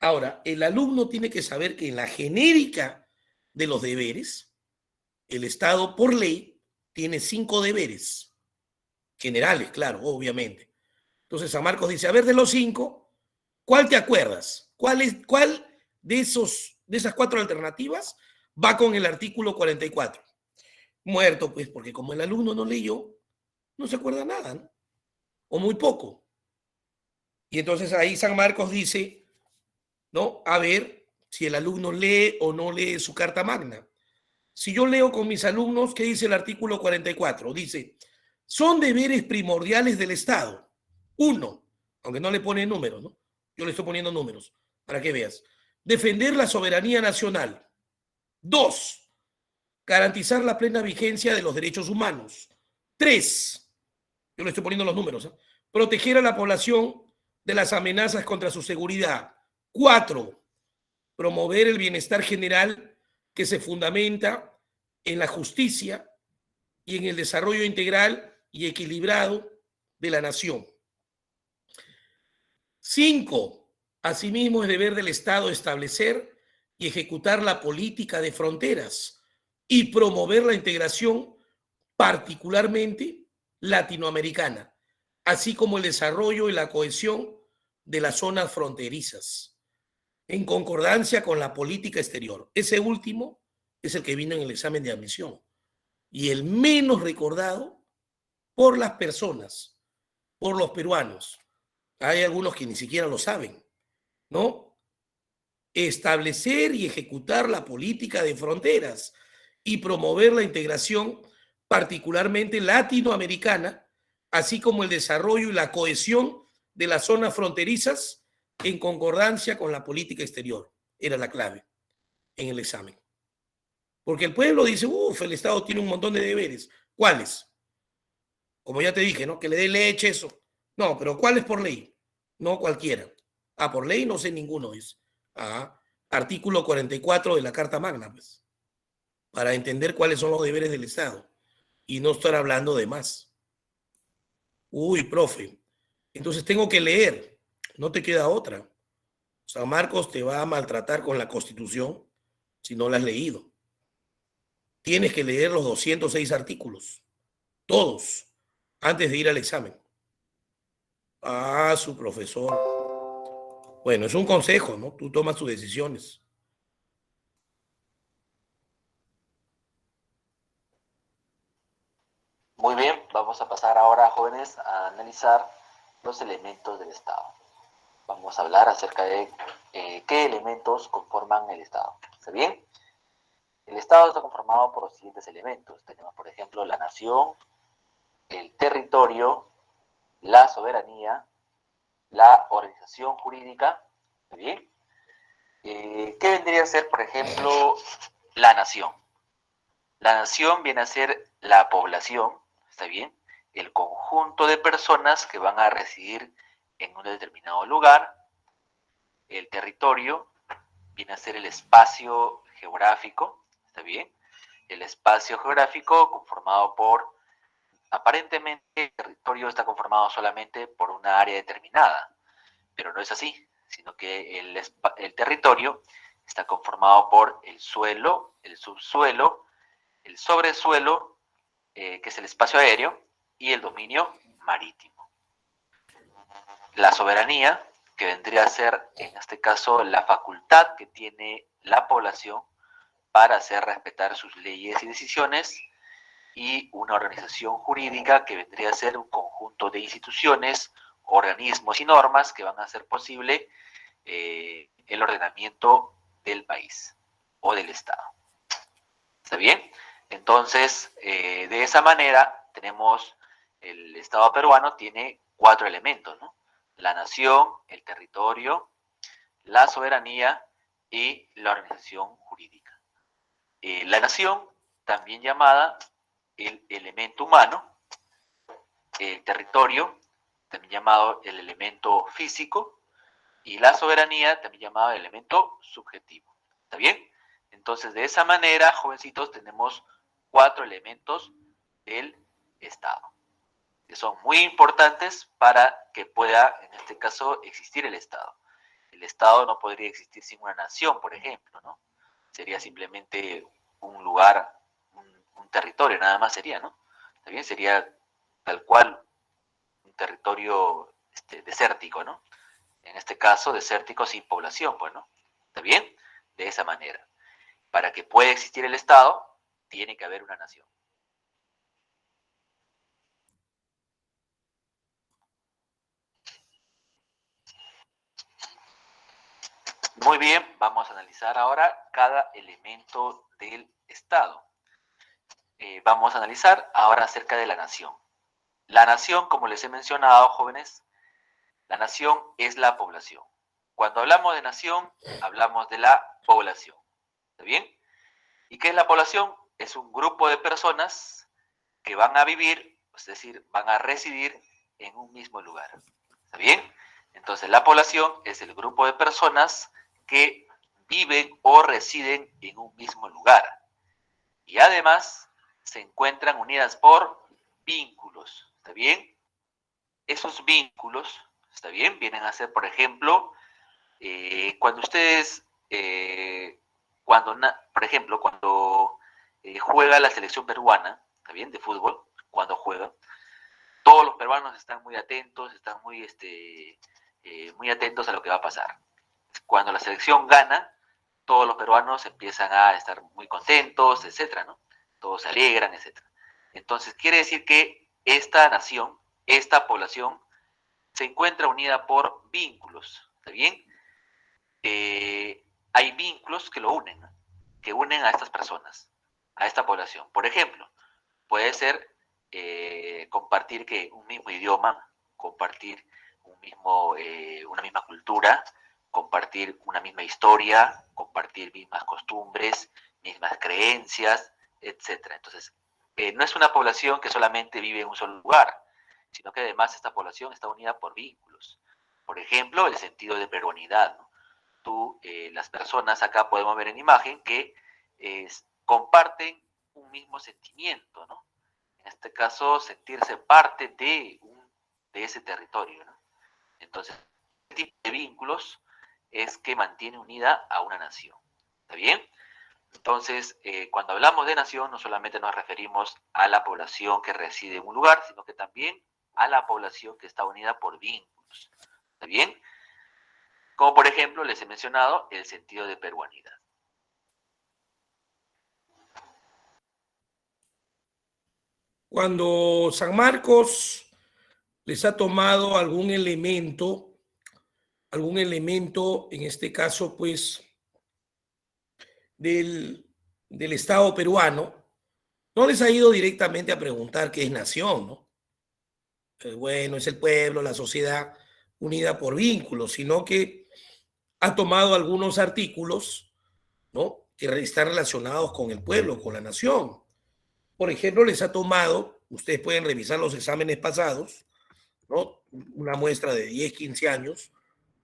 Ahora, el alumno tiene que saber que en la genérica de los deberes, el Estado por ley tiene 5 deberes, generales, claro, obviamente. Entonces San Marcos dice, a ver, de los 5, ¿cuál te acuerdas? ¿Cuál de esas 4 alternativas va con el artículo 44? Muerto, pues, porque como el alumno no leyó, no se acuerda nada, ¿no? O muy poco. Y entonces ahí San Marcos dice, ¿no? A ver si el alumno lee o no lee su carta magna. Si yo leo con mis alumnos, ¿qué dice el artículo 44? Dice, son deberes primordiales del Estado. 1, aunque no le pone números, ¿no? Yo le estoy poniendo números para que veas. Defender la soberanía nacional. 2, garantizar la plena vigencia de los derechos humanos. 3, yo le estoy poniendo los números, ¿eh? Proteger a la población de las amenazas contra su seguridad. 4, promover el bienestar general que se fundamenta en la justicia y en el desarrollo integral y equilibrado de la nación. 5, asimismo es deber del Estado establecer y ejecutar la política de fronteras y promover la integración particularmente latinoamericana, así como el desarrollo y la cohesión de las zonas fronterizas, en concordancia con la política exterior. Ese último es el que vino en el examen de admisión y el menos recordado por las personas, por los peruanos. Hay algunos que ni siquiera lo saben, ¿no? Establecer y ejecutar la política de fronteras y promover la integración particularmente latinoamericana, así como el desarrollo y la cohesión de las zonas fronterizas en concordancia con la política exterior. Era la clave en el examen. Porque el pueblo dice, el Estado tiene un montón de deberes. ¿Cuáles? Como ya te dije, ¿no? Que le dé leche, eso. No, pero ¿cuáles por ley? No cualquiera. Ah, por ley no sé ninguno es. Ah, artículo 44 de la Carta Magna, pues. Para entender cuáles son los deberes del Estado. Y no estar hablando de más. Uy, profe. Entonces tengo que leer. No te queda otra. San Marcos te va a maltratar con la Constitución si no la has leído. Tienes que leer los 206 artículos. Todos. Antes de ir al examen. Ah, su profesor. Bueno, es un consejo, ¿no? Tú tomas tus decisiones. Muy bien, vamos a pasar ahora, jóvenes, a analizar los elementos del Estado. Vamos a hablar acerca de qué elementos conforman el Estado. ¿Está bien? El Estado está conformado por los siguientes elementos. Tenemos, por ejemplo, la nación, el territorio, la soberanía, la organización jurídica. ¿Está bien? ¿Qué vendría a ser, por ejemplo, la nación? La nación viene a ser la población, ¿está bien? El conjunto de personas que van a residir en un determinado lugar. El territorio viene a ser el espacio geográfico, ¿está bien? El espacio geográfico conformado por, aparentemente, el territorio está conformado solamente por una área determinada, pero no es así, sino que el territorio está conformado por el suelo, el subsuelo, el sobresuelo, que es el espacio aéreo, y el dominio marítimo. La soberanía, que vendría a ser, en este caso, la facultad que tiene la población para hacer respetar sus leyes y decisiones, y una organización jurídica que vendría a ser un conjunto de instituciones, organismos y normas que van a hacer posible el ordenamiento del país o del Estado. ¿Está bien? Entonces, de esa manera, tenemos el Estado peruano tiene 4 elementos, ¿no? La nación, el territorio, la soberanía y la organización jurídica. La nación, también llamada el elemento humano, el territorio, también llamado el elemento físico, y la soberanía, también llamado el elemento subjetivo. ¿Está bien? Entonces, de esa manera, jovencitos, tenemos 4 elementos del Estado, que son muy importantes para que pueda, en este caso, existir el Estado. El Estado no podría existir sin una nación, por ejemplo, ¿no? Sería simplemente un lugar, un territorio, nada más sería, ¿no? ¿Está bien? Sería tal cual un territorio desértico, ¿no? En este caso, desértico sin población, pues, ¿no? ¿Está bien? De esa manera. Para que pueda existir el Estado, tiene que haber una nación. Muy bien, vamos a analizar ahora cada elemento del Estado. Vamos a analizar ahora acerca de la nación. La nación, como les he mencionado, jóvenes, la nación es la población. Cuando hablamos de nación, hablamos de la población. ¿Está bien? ¿Y qué es la población? Es un grupo de personas que van a vivir, es decir, van a residir en un mismo lugar. ¿Está bien? Entonces, la población es el grupo de personas que viven o residen en un mismo lugar. Y además, se encuentran unidas por vínculos. ¿Está bien? Esos vínculos, ¿está bien? Vienen a ser, por ejemplo, cuando ustedes, por ejemplo, cuando juega la selección peruana, ¿está bien? De fútbol, cuando juega, todos los peruanos están muy atentos, están muy atentos a lo que va a pasar. Cuando la selección gana, todos los peruanos empiezan a estar muy contentos, etcétera, ¿no? Todos se alegran, etcétera. Entonces, quiere decir que esta nación, esta población, se encuentra unida por vínculos, ¿está bien? Hay vínculos que lo unen, ¿no? Que unen a estas personas, a esta población. Por ejemplo, puede ser compartir un mismo idioma, compartir una misma cultura, compartir una misma historia, compartir mismas costumbres, mismas creencias, etc. Entonces, no es una población que solamente vive en un solo lugar, sino que además esta población está unida por vínculos. Por ejemplo, el sentido de peruanidad, ¿no? Las personas acá podemos ver en imagen que comparten un mismo sentimiento, ¿no? En este caso, sentirse parte de ese territorio, ¿no? Entonces, este tipo de vínculos es que mantiene unida a una nación. ¿Está bien? Entonces, cuando hablamos de nación, no solamente nos referimos a la población que reside en un lugar, sino que también a la población que está unida por vínculos. ¿Está bien? Como por ejemplo, les he mencionado el sentido de peruanidad. Cuando San Marcos les ha tomado algún elemento, en este caso, pues, del Estado peruano, no les ha ido directamente a preguntar qué es nación, ¿no? Bueno, es el pueblo, la sociedad unida por vínculos, sino que ha tomado algunos artículos, ¿no? Que están relacionados con el pueblo, con la nación. Por ejemplo, les ha tomado, ustedes pueden revisar los exámenes pasados, ¿no? Una muestra de 10, 15 años,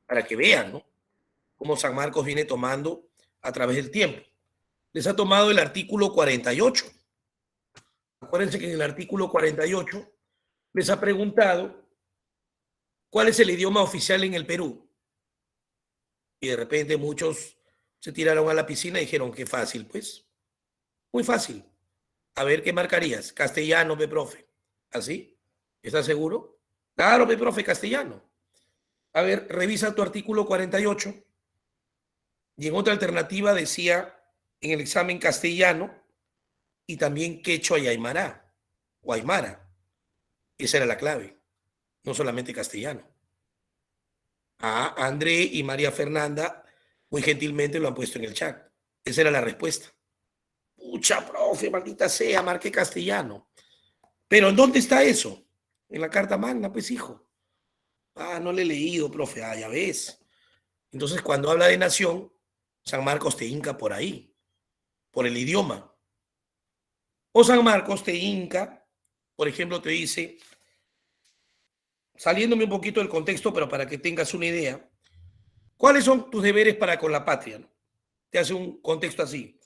para que vean, ¿no? Cómo San Marcos viene tomando a través del tiempo. Les ha tomado el artículo 48. Acuérdense que en el artículo 48 les ha preguntado cuál es el idioma oficial en el Perú. Y de repente muchos se tiraron a la piscina y dijeron, qué fácil, pues. Muy fácil. A ver, ¿qué marcarías? Castellano, profe. ¿Así? ¿Estás seguro? Claro, profe, castellano. A ver, revisa tu artículo 48. Y en otra alternativa decía en el examen castellano y también quechua y aymara o aymara. Esa era la clave, no solamente castellano. André y María Fernanda muy gentilmente lo han puesto en el chat. Esa era la respuesta. Pucha, profe, maldita sea, marqué castellano. Pero ¿en dónde está eso? En la Carta Magna, pues, hijo. No le he leído, profe. Ya ves. Entonces, cuando habla de nación, San Marcos te hinca por ahí, por el idioma. O San Marcos te hinca, por ejemplo, te dice, saliéndome un poquito del contexto, pero para que tengas una idea, ¿cuáles son tus deberes para con la patria? ¿No? Te hace un contexto así.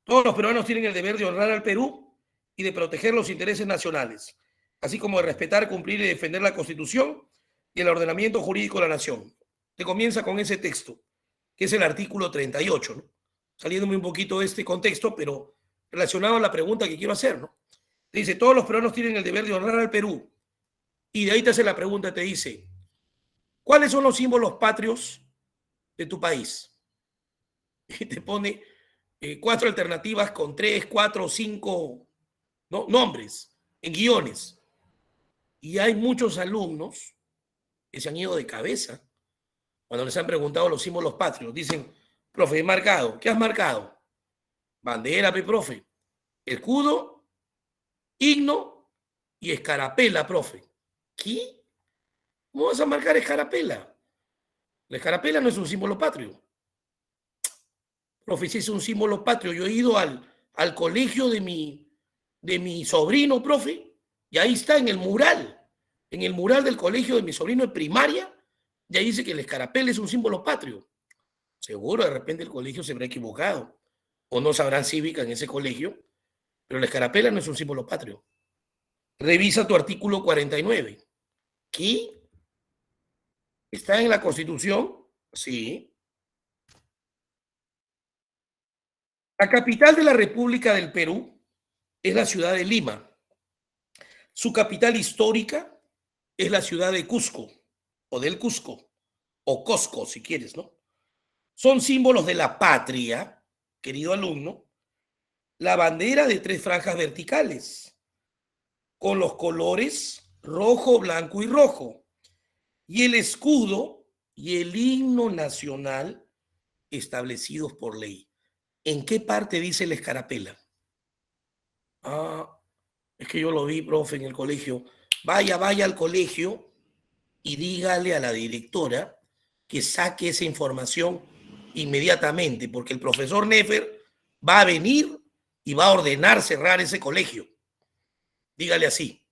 Todos los peruanos tienen el deber de honrar al Perú y de proteger los intereses nacionales, así como de respetar, cumplir y defender la Constitución y el ordenamiento jurídico de la nación. Te comienza con ese texto, que es el artículo 38, ¿no? Saliéndome un poquito de este contexto, pero relacionado a la pregunta que quiero hacer, ¿no? Te dice, todos los peruanos tienen el deber de honrar al Perú. Y de ahí te hace la pregunta, te dice, ¿cuáles son los símbolos patrios de tu país? Y te pone 4 alternativas con 3, 4, 5 ¿no? nombres en guiones. Y hay muchos alumnos que se han ido de cabeza cuando les han preguntado los símbolos patrios. Dicen, profe, he marcado. ¿Qué has marcado? Bandera, profe. Escudo, himno y escarapela, profe. ¿Qué? ¿Cómo vas a marcar escarapela? La escarapela no es un símbolo patrio. Profe, si es un símbolo patrio. Yo he ido al colegio de mi sobrino, profe, y ahí está en el mural del colegio de mi sobrino de primaria, y ahí dice que el escarapela es un símbolo patrio. Seguro, de repente el colegio se habrá equivocado, o no sabrán cívica en ese colegio, pero la escarapela no es un símbolo patrio. Revisa tu artículo 49. ¿Qué? ¿Está en la Constitución? Sí. La capital de la República del Perú es la ciudad de Lima. Su capital histórica es la ciudad de Cusco, o del Cusco, o Cosco, si quieres, ¿no? Son símbolos de la patria, querido alumno, la bandera de 3 franjas verticales, con los colores rojo, blanco y rojo, y el escudo y el himno nacional establecidos por ley. ¿En qué parte dice la escarapela? Es que yo lo vi, profe, en el colegio. Vaya al colegio y dígale a la directora que saque esa información inmediatamente, porque el profesor Nefer va a venir y va a ordenar cerrar ese colegio. Dígale así.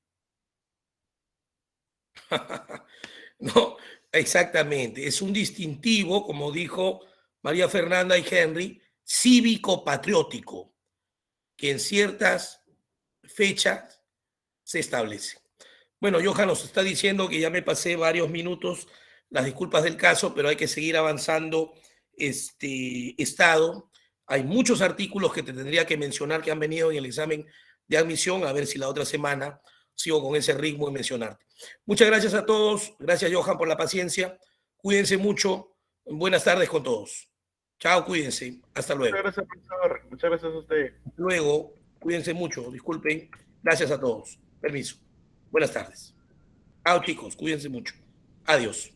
No, exactamente. Es un distintivo, como dijo María Fernanda y Henry, cívico-patriótico, que en ciertas fechas se establece. Bueno, Johan nos está diciendo que ya me pasé varios minutos, las disculpas del caso, pero hay que seguir avanzando estado. Hay muchos artículos que te tendría que mencionar que han venido en el examen de admisión, a ver si la otra semana sigo con ese ritmo de mencionarte. Muchas gracias a todos, gracias Johan por la paciencia, cuídense mucho, buenas tardes con todos. Chao, cuídense, hasta luego. Muchas gracias, profesor. Muchas gracias a usted. Luego, cuídense mucho, disculpen, gracias a todos, permiso. Buenas tardes. Chao chicos, cuídense mucho. Adiós.